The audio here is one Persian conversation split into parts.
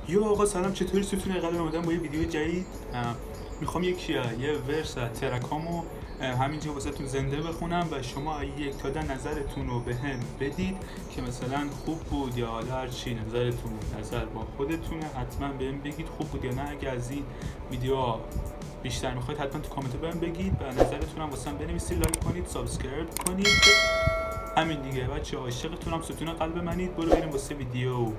یا آقا سلام، چطوری؟ ستون قلب اومدم با یه ویدیو جدید. میخوام یه ورس از ترکامو همینجا واسهتون زنده بخونم و شما یک تا ده نظرتون رو به هم بدید که مثلا خوب بود یا حالا هر چی نظرتون نظر با خودتونه. حتما بهم بگید خوب بود یا نه. اگه از این ویدیو بیشتر میخواید حتما تو کامنت بهم بگید و نظرتون هم واسم بنویسید، لایک کنید، سابسکرایب کنید. همین دیگه بچه‌ها، عاشقتونم، ستون قلب منید. برو بریم واسه ویدیو.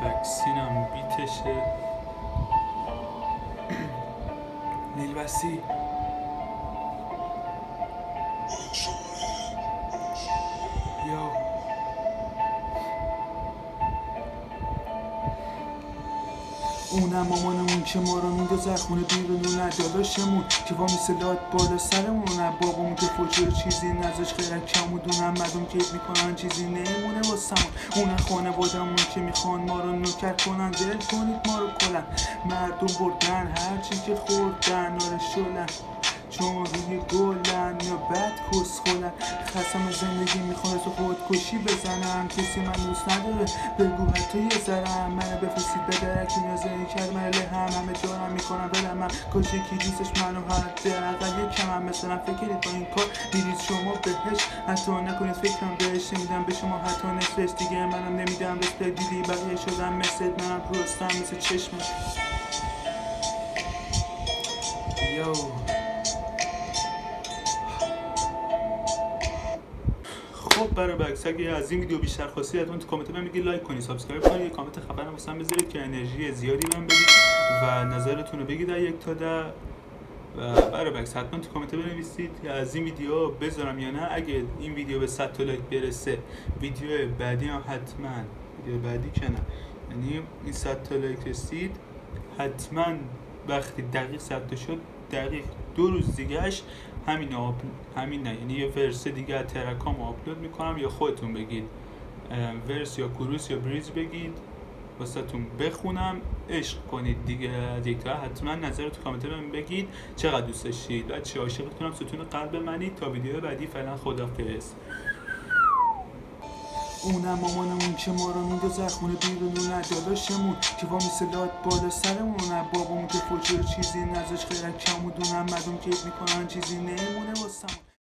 بکسینم بیتشه نیلبسی. یا اونم مامانمون که ما رو میندازه خونه بیرونونه، داداشمون که با میسلات بالا سرمونه، بابامون که فوجه چیزی نزاش خیرن کمودونم، مردم که میکنن چیزی نمونه واسمون، اون خانوادمون که میخوان ما رو نوکر کنن، دل کنید ما رو کلن، مردم بردن هرچی که خوردن آره شلن، چون روی گلن یا بد کس خولن، خستم زندگی میخواد تو خودکشی بزنم، کسی من دوست نداره بگو حتی یه ذرم منو بفرستید به درکی نازنی کرد من همه جارم میکنم بدم من کشی کی دوستش منو حداقل یکم مثلا فکرید با این کار میرید شما بهش، حتی نکنید فکرم بهش نمیدم به شما حتی نصفش، دیگه منم نمیدم رسته دیدی بقیه شدم مثل منم درستم مثل چشمم. یو خب برای بکس، اگه از این ویدیو بیشتر خواستید حتما تو کامنت بهم بگید، لایک کنید، سابسکرایب کنید، یه کامنت خفن واسم بذارید که انرژی زیادی بهم بدید و نظرتون رو بگید از 1 تا 10. و برای بکس حتما تو کامنت بنویسید که از این ویدیو بذارم یا نه. اگه این ویدیو به 100 تا لایک برسه ویدیو بعدی هم حتما، ویدیو بعدی که نه یعنی این 100 تا لایک رسید حتما وقتی دقیق 100 تا شد دقیق 2 روز دیگهش همین نه یعنی یه ورس دیگه از ترکام آپلود میکنم، یا خودتون بگید ورس یا کروس یا بریز بگید واسهتون بخونم، عشق کنید دیگه. از یک تا حتما نظر تو کامنت بهم بگید چقدر دوست داشتید. بچه‌ها عاشقتونم، ستون قلب منید. تا ویدیو بعدی فعلا خدافظ. اونم مامانمون که ما رو میندازه خونه بیرونونه، داداشمون که با میسلات بالا سرمونه، بابامون که فوجه چیزی نزاش خیرن کمودونم، مردم که میکنن چیزی نمونه واسمون.